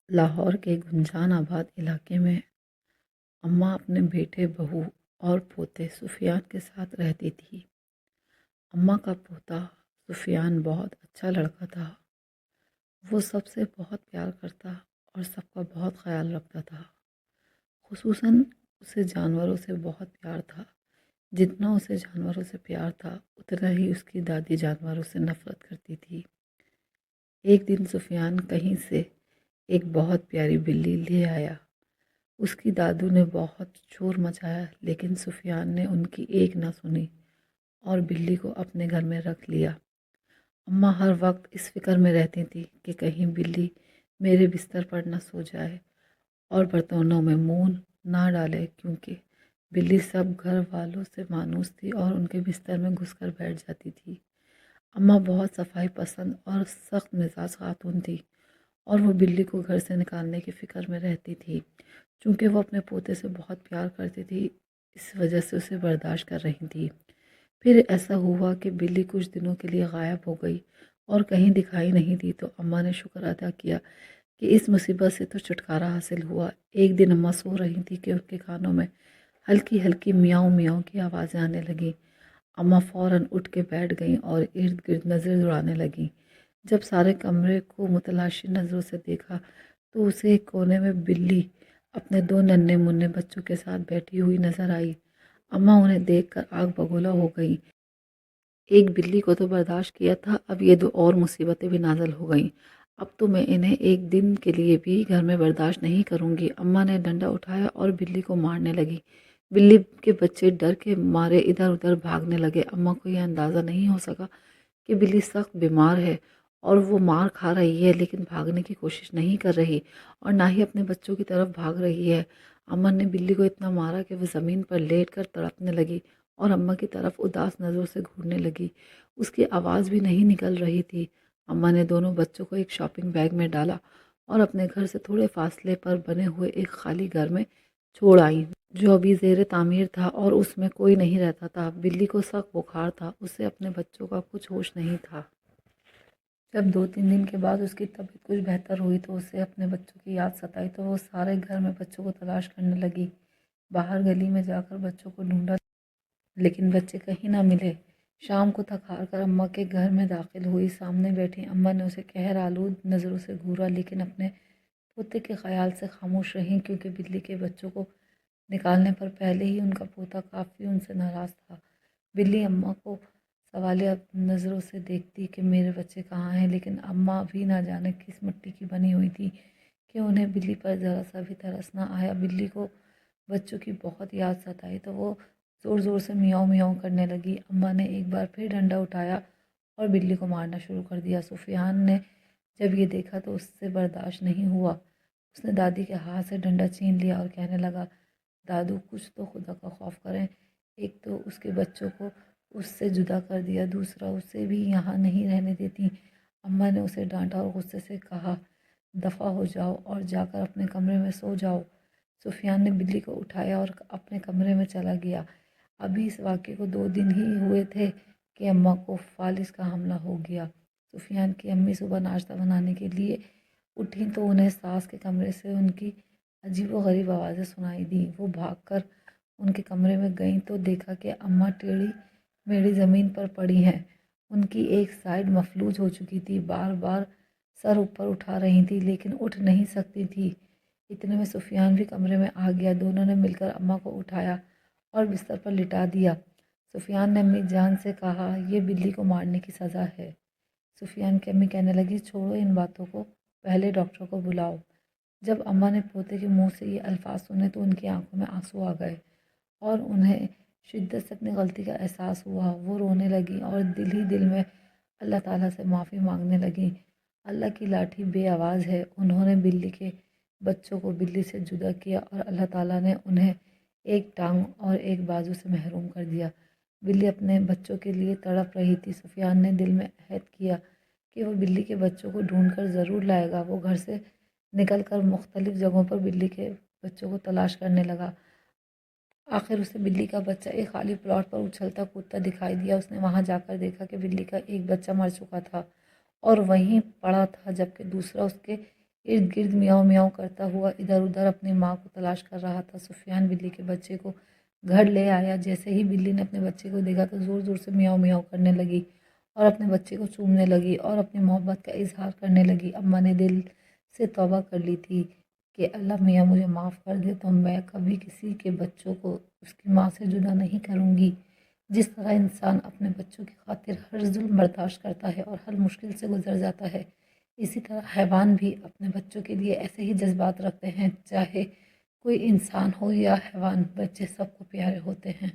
لاہور کے گنجان آباد علاقے میں اماں اپنے بیٹے بہو اور پوتے سفیان کے ساتھ رہتی تھی۔ اماں کا پوتا سفیان بہت اچھا لڑکا تھا۔ وہ سب سے بہت پیار کرتا اور سب کا بہت خیال رکھتا تھا۔ خصوصاً اسے جانوروں سے بہت پیار تھا۔ جتنا اسے جانوروں سے پیار تھا اتنا ہی اس کی دادی جانوروں سے نفرت کرتی تھی۔ ایک دن سفیان کہیں سے ایک بہت پیاری بلی لے آیا۔ اس کی دادو نے بہت شور مچایا لیکن سفیان نے ان کی ایک نہ سنی اور بلی کو اپنے گھر میں رکھ لیا۔ اماں ہر وقت اس فکر میں رہتی تھی کہ کہیں بلی میرے بستر پر نہ سو جائے اور برتنوں میں منہ نہ ڈالے، کیونکہ بلی سب گھر والوں سے مانوس تھی اور ان کے بستر میں گھس کر بیٹھ جاتی تھی۔ اماں بہت صفائی پسند اور سخت مزاج خاتون تھی اور وہ بلی کو گھر سے نکالنے کی فکر میں رہتی تھی۔ چونکہ وہ اپنے پوتے سے بہت پیار کرتی تھی، اس وجہ سے اسے برداشت کر رہی تھی۔ پھر ایسا ہوا کہ بلی کچھ دنوں کے لیے غائب ہو گئی اور کہیں دکھائی نہیں دی، تو اماں نے شکر ادا کیا کہ اس مصیبت سے تو چھٹکارا حاصل ہوا۔ ایک دن اماں سو رہی تھی کہ ان کے کانوں میں ہلکی ہلکی میاؤں میاؤں کی آوازیں آنے لگیں۔ اماں فوراً اٹھ کے بیٹھ گئیں اور ارد گرد نظر دوڑانے لگیں۔ جب سارے کمرے کو متلاشی نظروں سے دیکھا تو اسے ایک کونے میں بلی اپنے دو ننھے منھے بچوں کے ساتھ بیٹھی ہوئی نظر آئی۔ اماں انہیں دیکھ کر آگ بگولا ہو گئی۔ ایک بلی کو تو برداشت کیا تھا، اب یہ دو اور مصیبتیں بھی نازل ہو گئیں۔ اب تو میں انہیں ایک دن کے لیے بھی گھر میں برداشت نہیں کروں گی۔ اماں نے ڈنڈا اٹھایا اور بلی کو مارنے لگی۔ بلی کے بچے ڈر کے مارے ادھر ادھر بھاگنے لگے۔ اماں کو یہ اندازہ نہیں ہو سکا کہ بلی سخت بیمار ہے اور وہ مار کھا رہی ہے، لیکن بھاگنے کی کوشش نہیں کر رہی اور نہ ہی اپنے بچوں کی طرف بھاگ رہی ہے۔ اماں نے بلی کو اتنا مارا کہ وہ زمین پر لیٹ کر تڑپنے لگی اور اماں کی طرف اداس نظروں سے گھورنے لگی۔ اس کی آواز بھی نہیں نکل رہی تھی۔ اماں نے دونوں بچوں کو ایک شاپنگ بیگ میں ڈالا اور اپنے گھر سے تھوڑے فاصلے پر بنے ہوئے ایک خالی گھر میں چھوڑ آئیں، جو ابھی زیر تعمیر تھا اور اس میں کوئی نہیں رہتا تھا۔ بلی کو سخت بخار تھا، اسے اپنے بچوں کا کچھ ہوش نہیں تھا۔ جب 2-3 دن کے بعد اس کی طبیعت کچھ بہتر ہوئی تو اسے اپنے بچوں کی یاد ستائی، تو وہ سارے گھر میں بچوں کو تلاش کرنے لگی۔ باہر گلی میں جا کر بچوں کو ڈھونڈا لیکن بچے کہیں نہ ملے۔ شام کو تھک ہار کر اماں کے گھر میں داخل ہوئی۔ سامنے بیٹھی اماں نے اسے قہر آلود نظروں سے گھورا، لیکن اپنے پوتے کے خیال سے خاموش رہیں، کیونکہ بلی کے بچوں کو نکالنے پر پہلے ہی ان کا پوتا کافی ان سے ناراض تھا۔ بلی اماں کو سوالیہ نظروں سے دیکھتی کہ میرے بچے کہاں ہیں، لیکن اماں بھی نہ جانے کس مٹی کی بنی ہوئی تھی کہ انہیں بلی پر ذرا سا بھی ترس نہ آیا۔ بلی کو بچوں کی بہت یاد ستائی تو وہ زور زور سے میاؤں میاؤں کرنے لگی۔ اماں نے ایک بار پھر ڈنڈا اٹھایا اور بلی کو مارنا شروع کر دیا۔ سفیان نے جب یہ دیکھا تو اس سے برداشت نہیں ہوا۔ اس نے دادی کے ہاتھ سے ڈنڈا چھین لیا اور کہنے لگا، دادو کچھ تو خدا کا خوف کریں، ایک تو اس کے بچوں کو اس سے جدا کر دیا، دوسرا اسے بھی یہاں نہیں رہنے دیتی۔ اماں نے اسے ڈانٹا اور غصے سے کہا، دفع ہو جاؤ اور جا کر اپنے کمرے میں سو جاؤ۔ سفیان نے بلی کو اٹھایا اور اپنے کمرے میں چلا گیا۔ ابھی اس واقعے کو 2 دن ہی ہوئے تھے کہ اماں کو فالج کا حملہ ہو گیا۔ سفیان کی امی صبح ناشتہ بنانے کے لیے اٹھیں تو انہیں ساس کے کمرے سے ان کی عجیب و غریب آوازیں سنائی دیں۔ وہ بھاگ کر ان کے کمرے میں گئیں تو دیکھا کہ اماں ٹیڑھی میڑھی زمین پر پڑی ہیں۔ ان کی ایک سائیڈ مفلوج ہو چکی تھی، بار بار سر اوپر اٹھا رہی تھی لیکن اٹھ نہیں سکتی تھی۔ اتنے میں سفیان بھی کمرے میں آ گیا۔ دونوں نے مل کر اماں کو اٹھایا اور بستر پر لٹا دیا۔ سفیان نے امی جان سے کہا، یہ بلی کو مارنے کی سزا ہے۔ سفیان کی امی کہنے لگی، چھوڑو ان باتوں کو، پہلے ڈاکٹر کو بلاؤ۔ جب اماں نے پوتے کے منہ سے یہ الفاظ سنے تو ان کی آنکھوں میں آنسو آ گئے اور انہیں شدت سے اپنی غلطی کا احساس ہوا۔ وہ رونے لگیں اور دل ہی دل میں اللہ تعالیٰ سے معافی مانگنے لگیں۔ اللہ کی لاٹھی بے آواز ہے، انہوں نے بلی کے بچوں کو بلی سے جدا کیا اور اللہ تعالیٰ نے انہیں ایک ٹانگ اور ایک بازو سے محروم کر دیا۔ بلی اپنے بچوں کے لیے تڑپ رہی تھی۔ سفیان نے دل میں عہد کیا کہ وہ بلی کے بچوں کو ڈھونڈ کر ضرور لائے گا۔ وہ گھر سے نکل کر مختلف جگہوں پر بلی کے بچوں کو تلاش کرنے لگا۔ آخر اسے بلی کا بچہ ایک خالی پلاٹ پر اچھلتا کودتا دکھائی دیا۔ اس نے وہاں جا کر دیکھا کہ بلی کا ایک بچہ مر چکا تھا اور وہیں پڑا تھا، جبکہ دوسرا اس کے ارد گرد میاؤ میاؤ کرتا ہوا ادھر ادھر اپنی ماں کو تلاش کر رہا تھا۔ سفیان بلی کے بچے کو گھر لے آیا۔ جیسے ہی بلی نے اپنے بچے کو دیکھا تو زور زور سے میاؤ میاؤ کرنے لگی اور اپنے بچے کو چومنے لگی اور اپنی محبت کا اظہار کرنے لگی۔ اماں نے دل سے توبہ کر لی تھی کہ اللہ میاں مجھے معاف کر دے، تو میں کبھی کسی کے بچوں کو اس کی ماں سے جدا نہیں کروں گی۔ جس طرح انسان اپنے بچوں کی خاطر ہر ظلم برداشت کرتا ہے اور ہر مشکل سے گزر جاتا ہے، اسی طرح حیوان بھی اپنے بچوں کے لیے ایسے ہی جذبات رکھتے ہیں۔ چاہے کوئی انسان ہو یا حیوان، بچے سب کو پیارے ہوتے ہیں۔